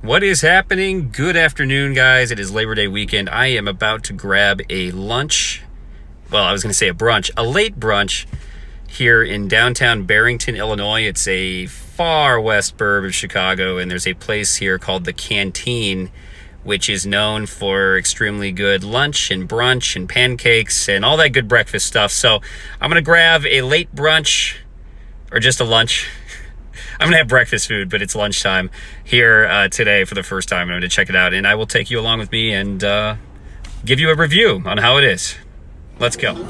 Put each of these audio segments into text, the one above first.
What is happening? Good afternoon, guys. It is Labor Day weekend. I am about to grab a lunch. Well, I was going to say a brunch, a late brunch here in downtown Barrington, Illinois. It's a far west burb of Chicago, and there's a place here called the Canteen, which is known for extremely good lunch and brunch and pancakes and all that good breakfast stuff. So I'm going to grab a late brunch or just a lunch. I'm going to have breakfast food, but it's lunchtime here today for the first time. I'm going to check it out, and I will take you along with me and give you a review on how it is. Let's go. Good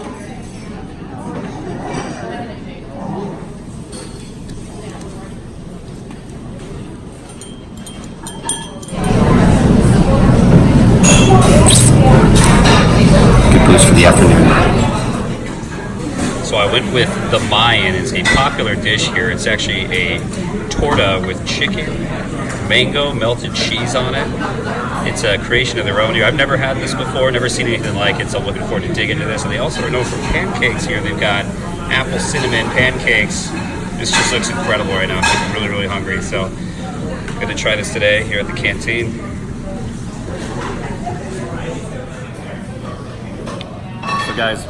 boost for the afternoon. So I went with the Mayan. It's a popular dish here. It's actually a torta with chicken, mango, melted cheese on it. It's a creation of their own here. I've never had this before, never seen anything like it, so I'm looking forward to dig into this. And they also are known for pancakes here. They've got apple cinnamon pancakes. This just looks incredible right now. I'm really, really hungry, so I'm going to try this today here at the Canteen. So guys,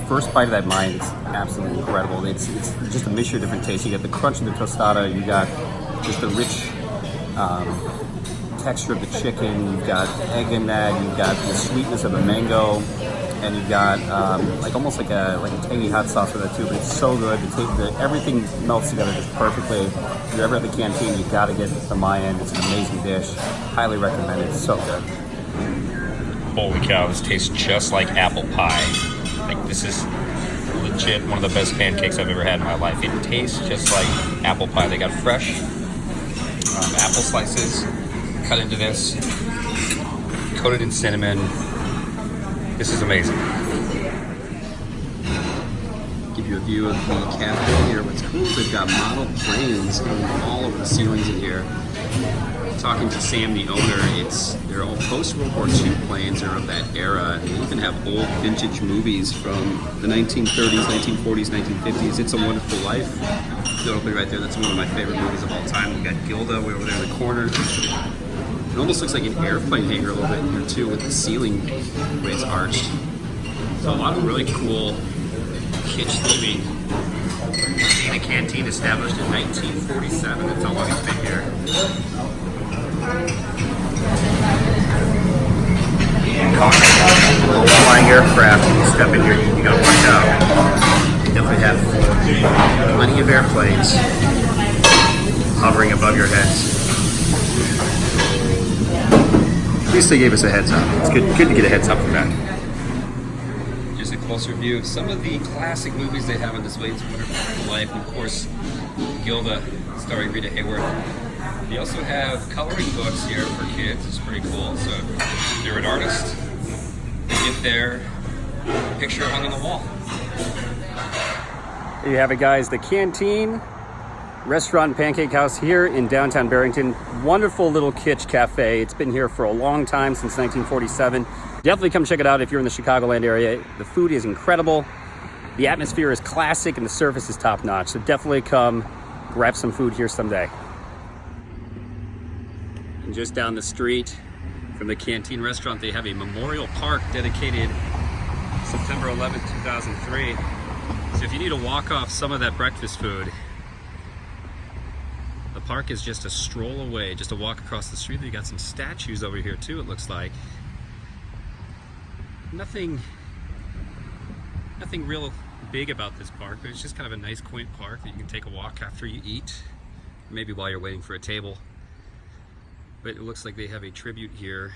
first bite of that Mayan, it's absolutely incredible. It's just a mixture of different tastes. You got the crunch of the tostada, you got just the rich texture of the chicken, you've got egg in that, you've got the sweetness of the mango, and you've got like almost like a tangy hot sauce with that too. But it's so good. Everything melts together just perfectly. If you're ever at the Canteen, you've got to get the Mayan. It's an amazing dish. Highly recommend it. It's so good. Holy cow! This tastes just like apple pie. Like, this is legit one of the best pancakes I've ever had in my life. It tastes just like apple pie. They got fresh apple slices cut into this, coated in cinnamon. This is amazing. Give you a view of the cafe here. What's cool is they've got model planes hanging all over the ceilings in here. Talking to Sam, the owner, they're all post-World War II planes. They're of that era. They even have old vintage movies from the 1930s, 1940s, 1950s. It's a Wonderful Life. Totally right there. That's one of my favorite movies of all time. We've got Gilda way over there in the corner. It almost looks like an airplane hangar a little bit here too, with the ceiling the way it's arched. So a lot of really cool kitsch theming. The Canteen established in 1947. That's how long it's been here. Little flying aircraft. When you step in here, you gotta watch out. They definitely have plenty of airplanes hovering above your heads. At least they gave us a heads up. It's good to get a heads up from that. Just a closer view of some of the classic movies they have on display. It's a Wonderful Life, and of course, Gilda, starring Rita Hayworth. They also have coloring books here for kids. It's pretty cool. So if you're an artist, you get their picture hung on the wall. There you have it, guys. The Canteen Restaurant and Pancake House here in downtown Barrington. Wonderful little kitsch cafe. It's been here for a long time, since 1947. Definitely come check it out if you're in the Chicagoland area. The food is incredible. The atmosphere is classic and the service is top notch. So definitely come grab some food here someday. And just down the street from the Canteen restaurant, they have a memorial park dedicated September 11, 2003. So if you need to walk off some of that breakfast food, the park is just a stroll away, just a walk across the street. They got some statues over here too, it looks like. Nothing real big about this park, but it's just kind of a nice, quaint park that you can take a walk after you eat, maybe while you're waiting for a table. But it looks like they have a tribute here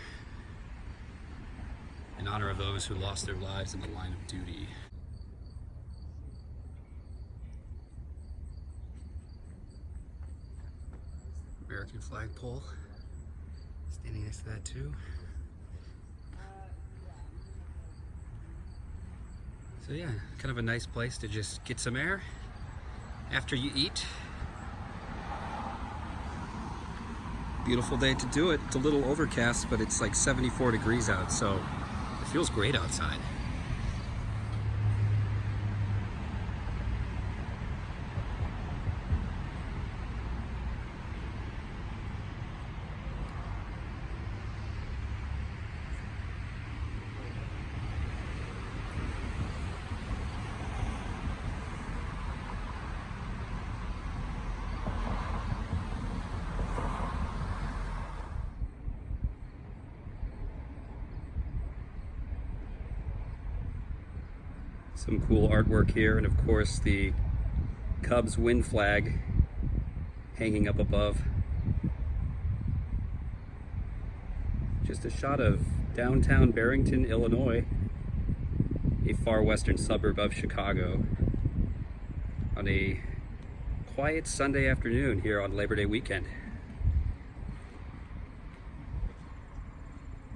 in honor of those who lost their lives in the line of duty. American flagpole, standing next to that too. So yeah, kind of a nice place to just get some air after you eat. Beautiful day to do it. It's a little overcast, but it's like 74 degrees out, so it feels great outside. Some cool artwork here, and of course the Cubs win flag hanging up above. Just a shot of downtown Barrington, Illinois, a far western suburb of Chicago, on a quiet Sunday afternoon here on Labor Day weekend.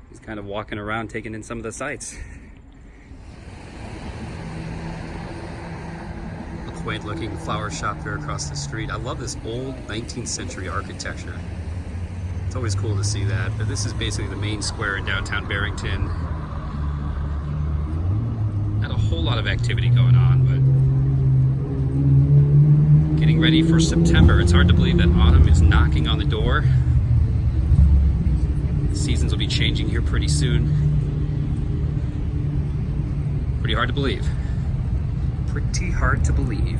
He's kind of walking around taking in some of the sights. A quaint looking flower shop there across the street. I love this old 19th century architecture. It's always cool to see that, but this is basically the main square in downtown Barrington. Not a whole lot of activity going on, but getting ready for September. It's hard to believe that autumn is knocking on the door. The seasons will be changing here pretty soon. Pretty hard to believe. Pretty hard to believe.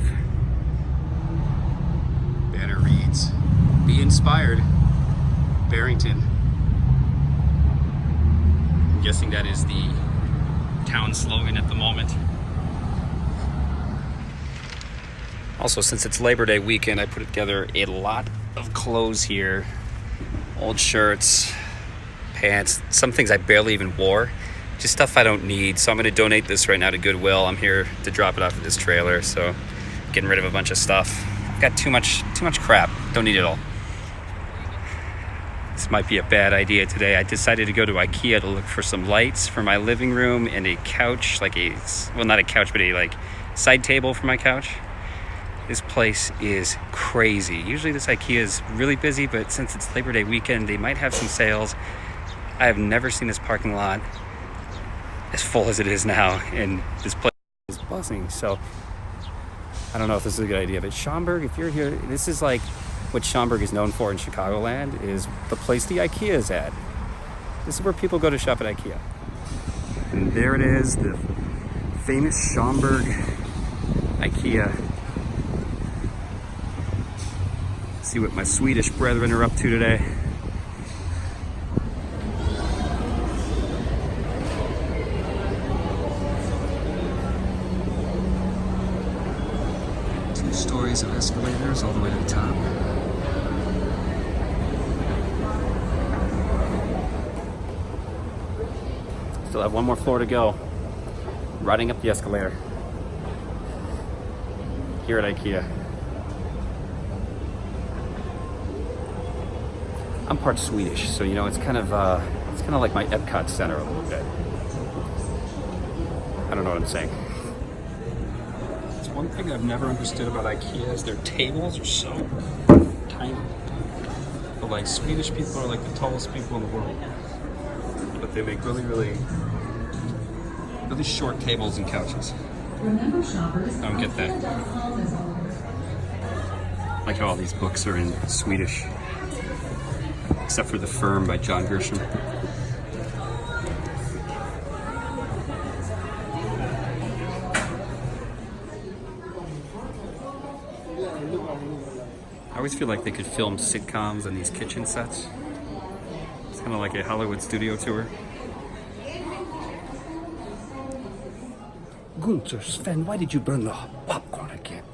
Banner reads, "Be inspired, Barrington." I'm guessing that is the town slogan at the moment. Also, since it's Labor Day weekend, I put together a lot of clothes here. Old shirts, pants, some things I barely even wore. Just stuff I don't need. So I'm gonna donate this right now to Goodwill. I'm here to drop it off at this trailer, so getting rid of a bunch of stuff. I've got too much crap. Don't need it all. This might be a bad idea today. I decided to go to Ikea to look for some lights for my living room and a couch, well, not a couch, but a side table for my couch. This place is crazy. Usually this Ikea is really busy, but since it's Labor Day weekend, they might have some sales. I have never seen this parking lot as full as it is now, and this place is buzzing. So I don't know if this is a good idea, but Schaumburg, if you're here, this is like what Schaumburg is known for in Chicagoland, is the place the Ikea is at. This is where people go to shop at Ikea. And there it is, the famous Schaumburg Ikea. See what my Swedish brethren are up to today. Two stories of escalators all the way to the top. Still have one more floor to go. Riding up the escalator here at Ikea. I'm part Swedish, so it's kind of like my Epcot Center a little bit. I don't know what I'm saying. It's one thing I've never understood about Ikea is their tables are so tiny. But Swedish people are like the tallest people in the world. But they make really, really, really short tables and couches. I don't get that. Like how all these books are in Swedish. Except for The Firm by John Grisham. I always feel like they could film sitcoms on these kitchen sets. It's kind of like a Hollywood studio tour. Gunther, Sven, why did you burn the popcorn again?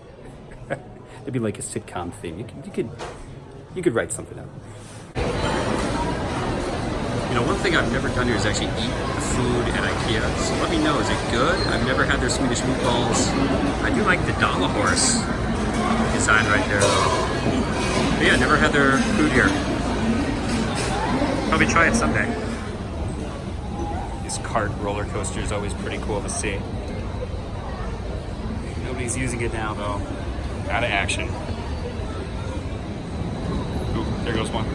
It'd be like a sitcom theme. You could write something up. One thing I've never done here is actually eat food at Ikea. So let me know, is it good? I've never had their Swedish meatballs. I do like the Dollar Horse design right there. But yeah, never had their food here. Probably try it someday. This cart roller coaster is always pretty cool to see. Nobody's using it now though. Out of action. Ooh, there goes one.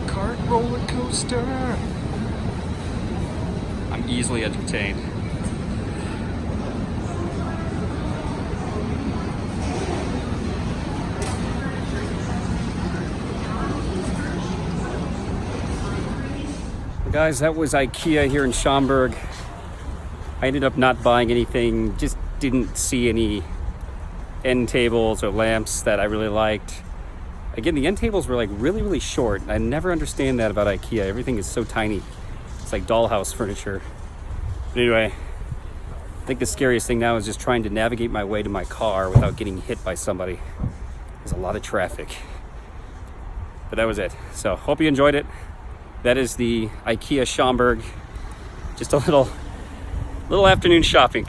Cart roller coaster. I'm easily entertained. Well, guys, that was Ikea here in Schaumburg. I ended up not buying anything, just didn't see any end tables or lamps that I really liked. Again, the end tables were really, really short. I never understand that about Ikea. Everything is so tiny. It's like dollhouse furniture. But anyway, I think the scariest thing now is just trying to navigate my way to my car without getting hit by somebody. There's a lot of traffic. But that was it. So hope you enjoyed it. That is the Ikea Schaumburg. Just a little afternoon shopping.